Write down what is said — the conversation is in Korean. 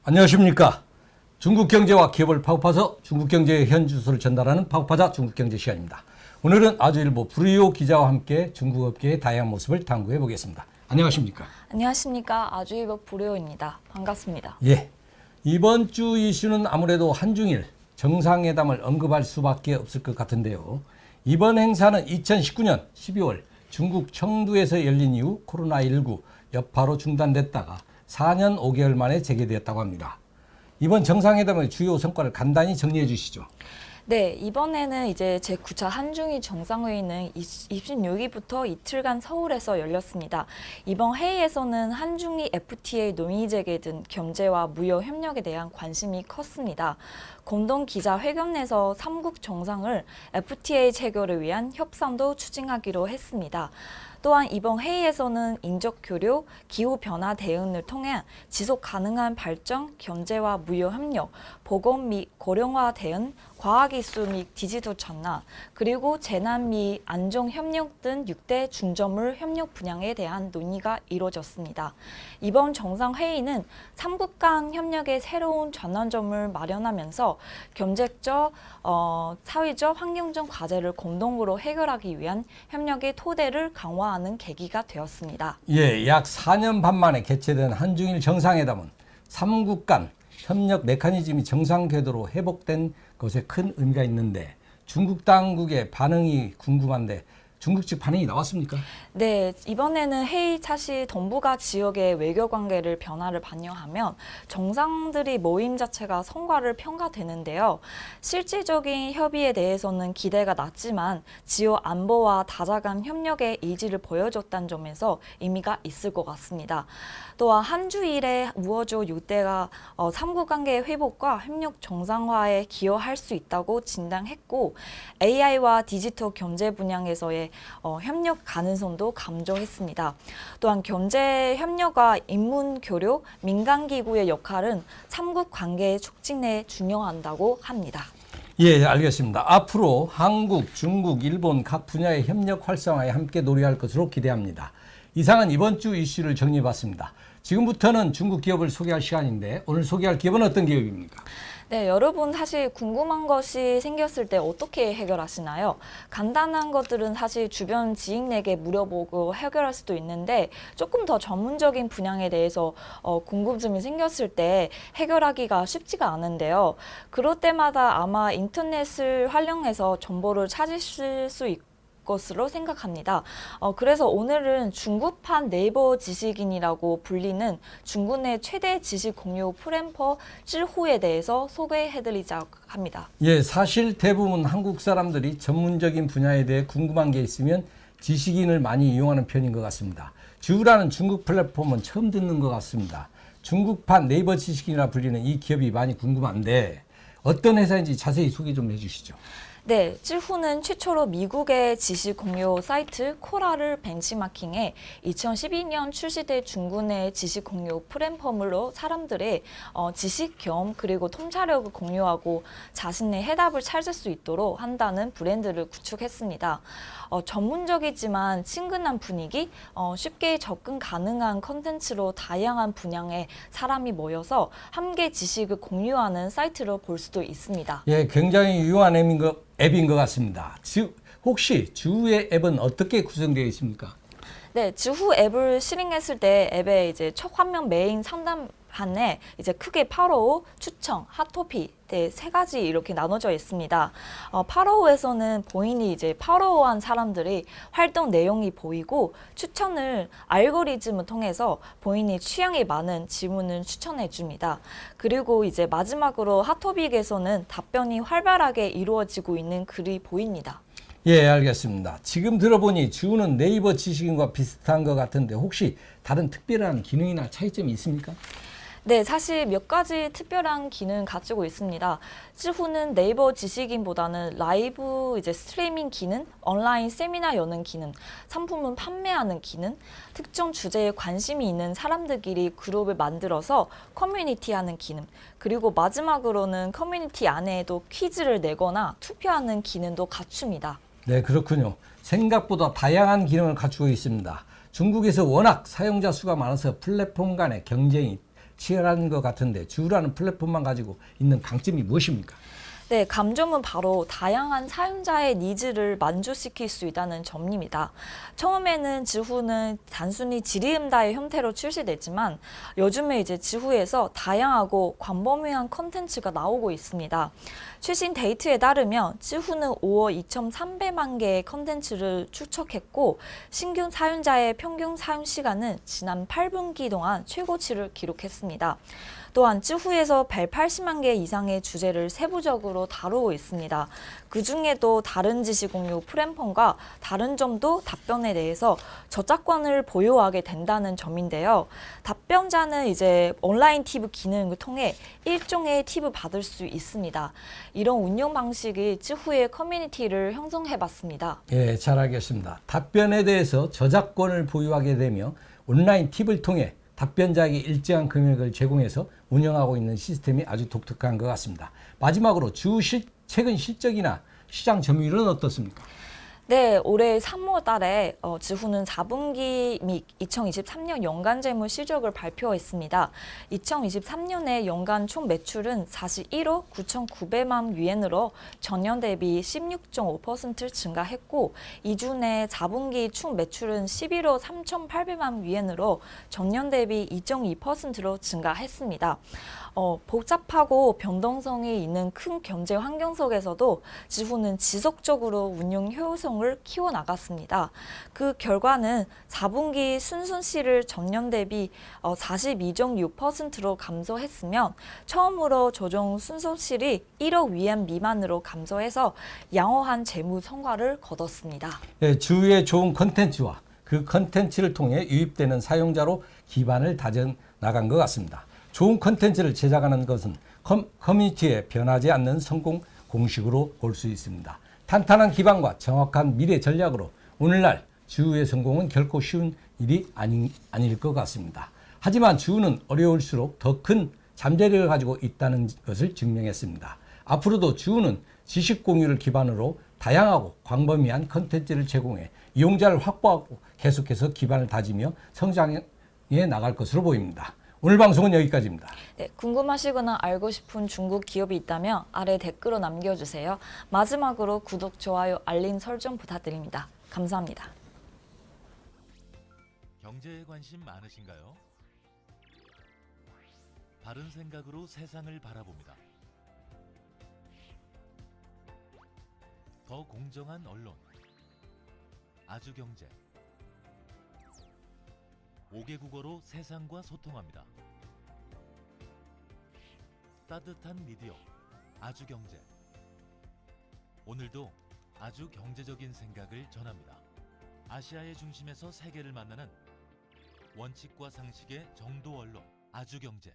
안녕하십니까. 중국 경제와 기업을 파고파서 중국 경제의 현 주소를 전달하는 파고파자 중국 경제 시간입니다. 오늘은 아주일보 불의호 기자와 함께 중국 업계의 다양한 모습을 탐구해 보겠습니다. 안녕하십니까. 안녕하십니까. 아주일보 불효입니다. 반갑습니다. 예. 이번 주 이슈는 아무래도 한중일 정상회담을 언급할 수밖에 없을 것 같은데요. 이번 행사는 2019년 12월 중국 청두에서 열린 이후 코로나19 여파로 중단됐다가 4년 5개월 만에 재개되었다고 합니다. 이번 정상회담의 주요 성과를 간단히 정리해 주시죠. 네, 이번에는 이제 제9차 한중일 정상회의는 26일부터 이틀간 서울에서 열렸습니다. 이번 회의에서는 한중일 FTA 논의 재개 등 경제와 무역 협력에 대한 관심이 컸습니다. 공동 기자회견에서 3국 정상을 FTA 체결을 위한 협상도 추진하기로 했습니다. 또한 이번 회의에서는 인적 교류, 기후 변화 대응을 통해 지속 가능한 발전, 경제와 무역 협력, 보건 및 고령화 대응, 과학기술 및 디지털 전환, 그리고 재난 및 안정 협력 등 6대 중점을 협력 분야에 대한 논의가 이루어졌습니다. 이번 정상회의는 3국 간 협력의 새로운 전환점을 마련하면서 경제적, 사회적, 환경적 과제를 공동으로 해결하기 위한 협력의 토대를 강화하는 계기가 되었습니다. 예, 약 4년 반 만에 개최된 한중일 정상회담은 3국 간 협력 메커니즘이 정상 궤도로 회복된 것에 큰 의미가 있는데 중국 당국의 반응이 궁금한데 중국 측 반응이 나왔습니까? 네, 이번에는 회의 차시 동북아 지역의 외교 관계를 변화를 반영하면 정상들이 모임 자체가 성과를 평가되는데요. 실질적인 협의에 대해서는 기대가 낮지만 지역 안보와 다자간 협력의 의지를 보여줬다는 점에서 의미가 있을 것 같습니다. 또한 한주일의 우호적 6대가 3국 관계의 회복과 협력 정상화에 기여할 수 있다고 진단했고 AI와 디지털 경제 분야에서의 협력 가능성도 강조했습니다. 또한 경제 협력과 인문 교류, 민간 기구의 역할은 3국 관계 촉진에 중요한다고 합니다. 예, 알겠습니다. 앞으로 한국, 중국, 일본 각 분야의 협력 활성화에 함께 노력할 것으로 기대합니다. 이상은 이번 주 이슈를 정리해봤습니다. 지금부터는 중국 기업을 소개할 시간인데 오늘 소개할 기업은 어떤 기업입니까? 네, 여러분 사실 궁금한 것이 생겼을 때 어떻게 해결하시나요? 간단한 것들은 사실 주변 지인에게 물어보고 해결할 수도 있는데 조금 더 전문적인 분야에 대해서 궁금증이 생겼을 때 해결하기가 쉽지가 않은데요. 그럴 때마다 아마 인터넷을 활용해서 정보를 찾으실 수 있고 것으로 생각합니다. 그래서 오늘은 중국판 네이버 지식인이라고 불리는 중국 내 최대 지식 공유 플랫폼 찌후에 대해서 소개해드리자고 합니다. 예, 사실 대부분 한국 사람들이 전문적인 분야에 대해 궁금한 게 있으면 지식인을 많이 이용하는 편인 것 같습니다. 찌후라는 중국 플랫폼은 처음 듣는 것 같습니다. 중국판 네이버 지식인이라 불리는 이 기업이 많이 궁금한데 어떤 회사인지 자세히 소개 좀 해주시죠. 네, 찌후는 최초로 미국의 지식 공유 사이트 코라를 벤치마킹해 2012년 출시된 중국 내 지식 공유 플랫폼으로 사람들의 지식 경험 그리고 통찰력을 공유하고 자신의 해답을 찾을 수 있도록 한다는 브랜드를 구축했습니다. 전문적이지만 친근한 분위기, 쉽게 접근 가능한 컨텐츠로 다양한 분야의 사람이 모여서 함께 지식을 공유하는 사이트로 볼 수도 있습니다. 예, 굉장히 유용한 앱인 것 같습니다. 혹시 찌후의 앱은 어떻게 구성되어 있습니까? 네, 찌후 앱을 실행했을 때 앱의 이제 첫 화면 메인 상단판에 이제 크게 팔로우, 추천, 핫토피 세 가지 이렇게 나눠져 있습니다. 팔로우에서는 본인이 이제 팔로우한 사람들이 활동 내용이 보이고 추천을 알고리즘을 통해서 본인이 취향이 많은 질문을 추천해 줍니다. 그리고 이제 마지막으로 핫토픽에서는 답변이 활발하게 이루어지고 있는 글이 보입니다. 예, 알겠습니다. 지금 들어보니 찌후는 네이버 지식인과 비슷한 것 같은데 혹시 다른 특별한 기능이나 차이점이 있습니까? 네, 사실 몇 가지 특별한 기능 가지고 있습니다. 찌후는 네이버 지식인보다는 라이브 이제 스트리밍 기능, 온라인 세미나 여는 기능, 상품을 판매하는 기능, 특정 주제에 관심이 있는 사람들끼리 그룹을 만들어서 커뮤니티하는 기능, 그리고 마지막으로는 커뮤니티 안에도 퀴즈를 내거나 투표하는 기능도 갖춥니다. 네, 그렇군요. 생각보다 다양한 기능을 갖추고 있습니다. 중국에서 워낙 사용자 수가 많아서 플랫폼 간의 경쟁이 치열한 것 같은데 주라는 플랫폼만 가지고 있는 강점이 무엇입니까? 네, 감점은 바로 다양한 사용자의 니즈를 만족시킬 수 있다는 점입니다. 처음에는 지후는 단순히 질의응답의 형태로 출시됐지만 요즘에 이제 지후에서 다양하고 광범위한 콘텐츠가 나오고 있습니다. 최신 데이터에 따르면 지후는 5월 2,300만 개의 콘텐츠를 추적했고 신규 사용자의 평균 사용 시간은 지난 8분기 동안 최고치를 기록했습니다. 또한 지후에서 180만 개 이상의 주제를 세부적으로 다루고 있습니다. 그 중에도 다른 지식 공유 플랫폼과 다른 점도 답변에 대해서 저작권을 보유하게 된다는 점인데요. 답변자는 이제 온라인 팁 기능을 통해 일종의 팁을 받을 수 있습니다. 이런 운영 방식이 지후의 커뮤니티를 형성해봤습니다. 예, 잘 알겠습니다. 답변에 대해서 저작권을 보유하게 되며 온라인 팁을 통해 답변자에게 일정한 금액을 제공해서 운영하고 있는 시스템이 아주 독특한 것 같습니다. 마지막으로 최근 실적이나 시장 점유율은 어떻습니까? 네, 올해 3월 달에 지후는 4분기 및 2023년 연간 재무 실적을 발표했습니다. 2023년에 연간 총 매출은 41억 9,900만 위엔으로 전년 대비 16.5% 증가했고 2주 내 4분기 총 매출은 11억 3,800만 위엔으로 전년 대비 2.2%로 증가했습니다. 복잡하고 변동성이 있는 큰 경제 환경 속에서도 지후는 지속적으로 운용 효율성을 키워나갔습니다. 그 결과는 4분기 순손실을 전년 대비 42.6%로 감소했으며 처음으로 조정 순손실이 1억 위안 미만으로 감소해서 양호한 재무 성과를 거뒀습니다. 예, 주위의 좋은 컨텐츠와 그 컨텐츠를 통해 유입되는 사용자로 기반을 다져 나간 것 같습니다. 좋은 컨텐츠를 제작하는 것은 커뮤니티에 변하지 않는 성공 공식으로 볼 수 있습니다. 탄탄한 기반과 정확한 미래 전략으로 오늘날 주우의 성공은 결코 쉬운 일이 아닐 것 같습니다. 하지만 주우는 어려울수록 더 큰 잠재력을 가지고 있다는 것을 증명했습니다. 앞으로도 주우는 지식 공유를 기반으로 다양하고 광범위한 컨텐츠를 제공해 이용자를 확보하고 계속해서 기반을 다지며 성장해 나갈 것으로 보입니다. 오늘 방송은 여기까지입니다. 네, 궁금하시거나 알고 싶은 중국 기업이 있다면 아래 댓글로 남겨주세요. 마지막으로 구독, 좋아요, 알림 설정 부탁드립니다. 감사합니다. 경제에 관심 많으신가요? 바른 생각으로 세상을 바라봅니다. 더 공정한 언론, 아주경제. 5개 국어로 세상과 소통합니다. 따뜻한 미디어, 아주경제. 오늘도 아주 경제적인 생각을 전합니다. 아시아의 중심에서 세계를 만나는 원칙과 상식의 정도 언론, 아주경제.